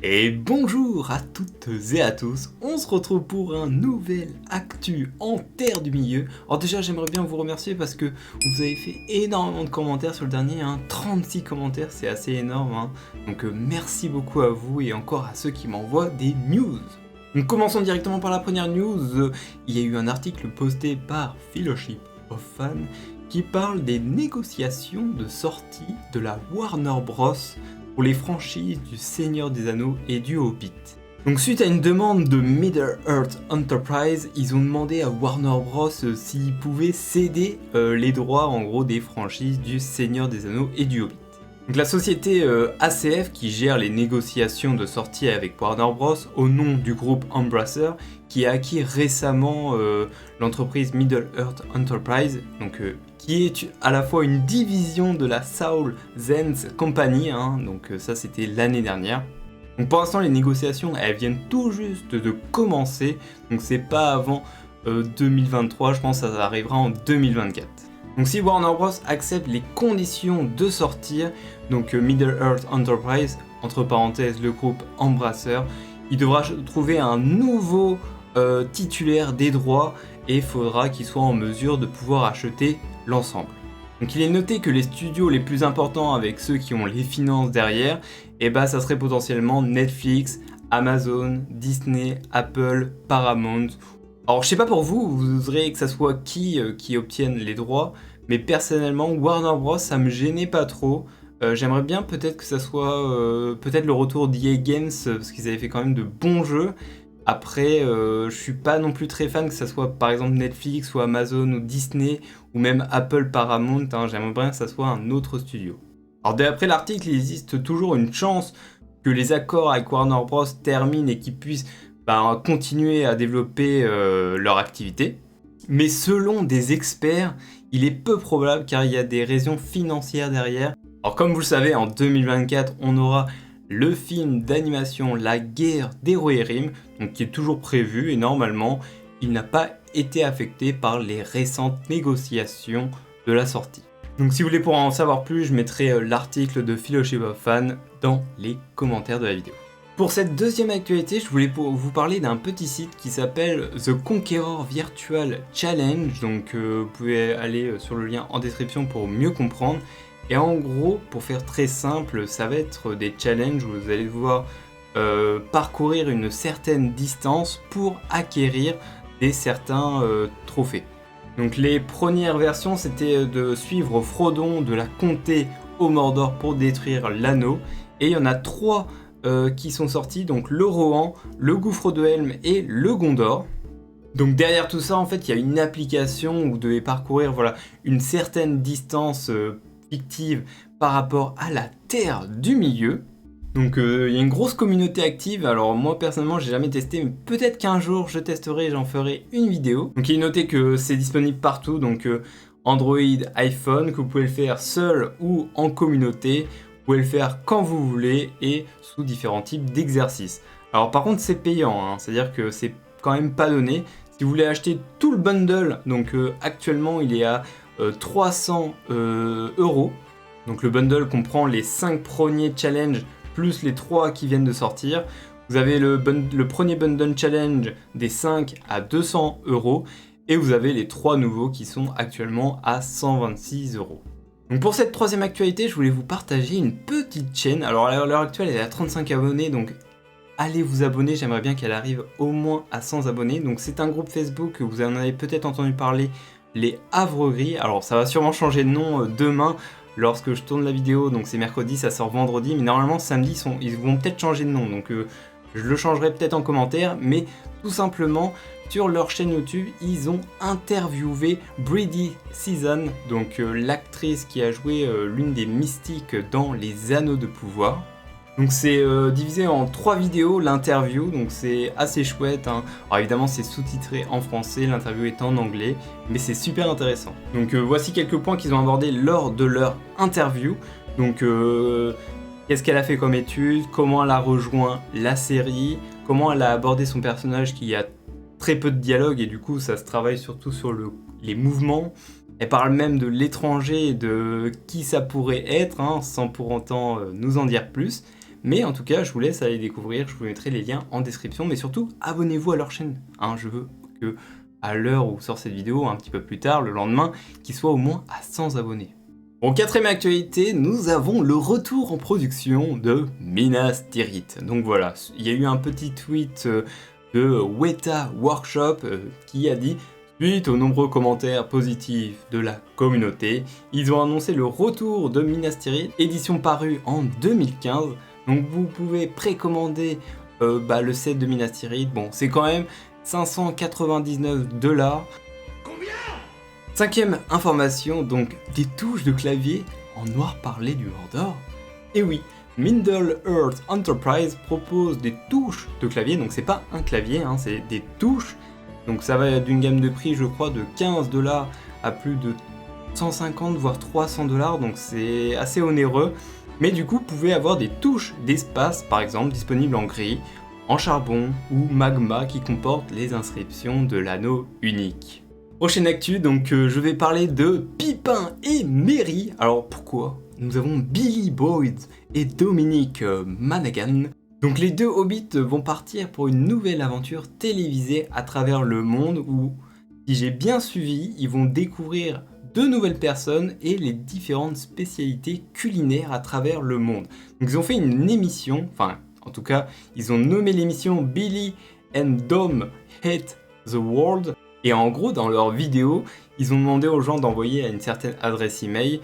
Et bonjour à toutes et à tous, on se retrouve pour un nouvel actu en terre du milieu. Alors déjà j'aimerais bien vous remercier parce que vous avez fait énormément de commentaires sur le dernier, 36 commentaires, c'est assez énorme. Donc merci beaucoup à vous et encore à ceux qui m'envoient des news. Donc commençons directement par la première news. Il y a eu un article posté par Fellowship of Fans qui parle des négociations de sortie de la Warner Bros pour les franchises du Seigneur des Anneaux et du Hobbit. Donc suite à une demande de Middle-earth Enterprises, ils ont demandé à Warner Bros s'ils pouvaient céder les droits en gros des franchises du Seigneur des Anneaux et du Hobbit. Donc la société ACF qui gère les négociations de sortie avec Warner Bros au nom du groupe Embracer qui a acquis récemment l'entreprise Middle-earth Enterprise, donc qui est à la fois une division de la Saul Zaentz Company, donc ça c'était l'année dernière. Donc pour l'instant les négociations elles viennent tout juste de commencer, donc c'est pas avant 2023, je pense que ça arrivera en 2024. Donc si Warner Bros accepte les conditions de sortir, donc Middle-earth Enterprise, entre parenthèses le groupe Embracer, il devra trouver un nouveau titulaire des droits et il faudra qu'il soit en mesure de pouvoir acheter l'ensemble. Donc il est noté que les studios les plus importants avec ceux qui ont les finances derrière, ça serait potentiellement Netflix, Amazon, Disney, Apple, Paramount. Alors je sais pas pour vous, vous voudriez que ça soit qui obtienne les droits, mais personnellement Warner Bros ça me gênait pas trop. J'aimerais bien peut-être que ça soit peut-être le retour d'EA Games parce qu'ils avaient fait quand même de bons jeux. Après, je suis pas non plus très fan que ça soit par exemple Netflix ou Amazon ou Disney ou même Apple Paramount, j'aimerais bien que ça soit un autre studio. Alors d'après l'article, il existe toujours une chance que les accords avec Warner Bros terminent et qu'ils puissent continuer à développer leur activité. Mais selon des experts, il est peu probable car il y a des raisons financières derrière. Alors comme vous le savez, en 2024, on aura le film d'animation La Guerre des Rohirrim, donc qui est toujours prévu et normalement, il n'a pas été affecté par les récentes négociations de la sortie. Donc si vous voulez pour en savoir plus, je mettrai l'article de Fellowship of Fans dans les commentaires de la vidéo. Pour cette deuxième actualité, je voulais vous parler d'un petit site qui s'appelle The Conqueror Virtual Challenge, donc vous pouvez aller sur le lien en description pour mieux comprendre. Et en gros, pour faire très simple, ça va être des challenges où vous allez devoir parcourir une certaine distance pour acquérir certains trophées. Donc les premières versions, c'était de suivre Frodon de la Comté au Mordor pour détruire l'anneau. Et il y en a 3 qui sont sortis, donc le Rohan, le Gouffre de Helm et le Gondor. Donc derrière tout ça, en fait, il y a une application où vous devez parcourir une certaine distance fictive par rapport à la Terre du Milieu. Donc il y a une grosse communauté active, alors moi personnellement j'ai jamais testé, mais peut-être qu'un jour je testerai et j'en ferai une vidéo. Donc il est noté que c'est disponible partout, donc Android, iPhone, que vous pouvez le faire seul ou en communauté, vous pouvez le faire quand vous voulez et sous différents types d'exercices. Alors par contre c'est payant, c'est-à-dire que c'est quand même pas donné. Si vous voulez acheter tout le bundle, donc actuellement il est à 300 €. Donc le bundle comprend les 5 premiers challenges plus les 3 qui viennent de sortir. Vous avez le premier bundle challenge des 5 à 200 € et vous avez les 3 nouveaux qui sont actuellement à 126 €. Donc pour cette troisième actualité, je voulais vous partager une petite chaîne. Alors à l'heure actuelle, elle est à 35 abonnés, donc allez vous abonner, j'aimerais bien qu'elle arrive au moins à 100 abonnés. Donc c'est un groupe Facebook, vous en avez peut-être entendu parler, les Havre Gris. Alors ça va sûrement changer de nom demain lorsque je tourne la vidéo, donc c'est mercredi, ça sort vendredi, mais normalement samedi ils vont peut-être changer de nom, donc je le changerai peut-être en commentaire, mais tout simplement sur leur chaîne YouTube, ils ont interviewé Bridie Season, donc l'actrice qui a joué l'une des mystiques dans Les Anneaux de Pouvoir. Donc c'est divisé en 3 vidéos, l'interview, donc c'est assez chouette. Alors évidemment c'est sous-titré en français, l'interview est en anglais, mais c'est super intéressant. Donc voici quelques points qu'ils ont abordés lors de leur interview. Donc qu'est-ce qu'elle a fait comme études, comment elle a rejoint la série, comment elle a abordé son personnage qui a très peu de dialogue et du coup ça se travaille surtout sur les mouvements. Elle parle même de l'étranger et de qui ça pourrait être, sans pour autant nous en dire plus. Mais en tout cas, je vous laisse aller découvrir, je vous mettrai les liens en description, mais surtout, abonnez-vous à leur chaîne. Hein, je veux que, à l'heure où sort cette vidéo, un petit peu plus tard, le lendemain, qu'ils soient au moins à 100 abonnés. Bon, quatrième actualité, nous avons le retour en production de Minas Tirith. Donc voilà, il y a eu un petit tweet de Weta Workshop qui a dit: suite aux nombreux commentaires positifs de la communauté, ils ont annoncé le retour de Minas Tirith, édition parue en 2015. Donc vous pouvez précommander le set de Minas Tirith. Bon, c'est quand même 599$. Cinquième information, donc des touches de clavier en noir parlé du Mordor. Et oui, Middle Earth Enterprise propose des touches de clavier, donc c'est pas un clavier, hein, c'est des touches. Donc ça va d'une gamme de prix, je crois, de 15$ à plus de 150 voire 300$, donc c'est assez onéreux. Mais du coup, vous pouvez avoir des touches d'espace, par exemple, disponibles en gris, en charbon ou magma qui comportent les inscriptions de l'anneau unique. Prochaine actu, donc je vais parler de Pippin et Merry. Alors pourquoi? Nous avons Billy Boyd et Dominic Monaghan. Donc les deux hobbits vont partir pour une nouvelle aventure télévisée à travers le monde où, si j'ai bien suivi, ils vont découvrir de nouvelles personnes et les différentes spécialités culinaires à travers le monde. Donc ils ont fait une émission, enfin en tout cas ils ont nommé l'émission Billy and Dom Hate the World. Et en gros, dans leur vidéo, ils ont demandé aux gens d'envoyer à une certaine adresse email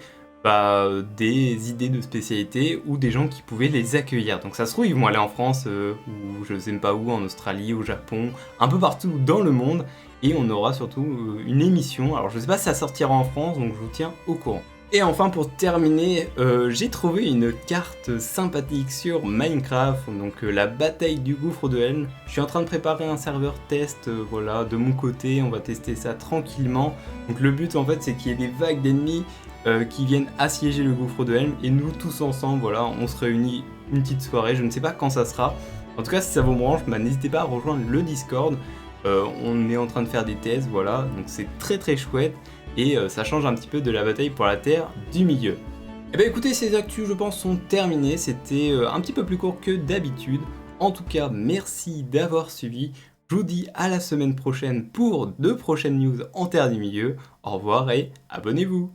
des idées de spécialités ou des gens qui pouvaient les accueillir. Donc ça se trouve, ils vont aller en France ou je sais pas où, en Australie, au Japon, un peu partout dans le monde. Et on aura surtout une émission. Alors je sais pas si ça sortira en France, donc je vous tiens au courant. Et enfin, pour terminer, j'ai trouvé une carte sympathique sur Minecraft, donc la bataille du gouffre de Helm. Je suis en train de préparer un serveur test, voilà, de mon côté, on va tester ça tranquillement. Donc le but en fait, c'est qu'il y ait des vagues d'ennemis qui viennent assiéger le gouffre de Helm, et nous tous ensemble, voilà, on se réunit une petite soirée, je ne sais pas quand ça sera. En tout cas, si ça vous branche, n'hésitez pas à rejoindre le Discord. On est en train de faire des tests, voilà, donc c'est très très chouette. Et ça change un petit peu de la bataille pour la Terre du Milieu. Et bien écoutez, ces actus je pense sont terminées, c'était un petit peu plus court que d'habitude. En tout cas, merci d'avoir suivi, je vous dis à la semaine prochaine pour de prochaines news en Terre du Milieu. Au revoir et abonnez-vous.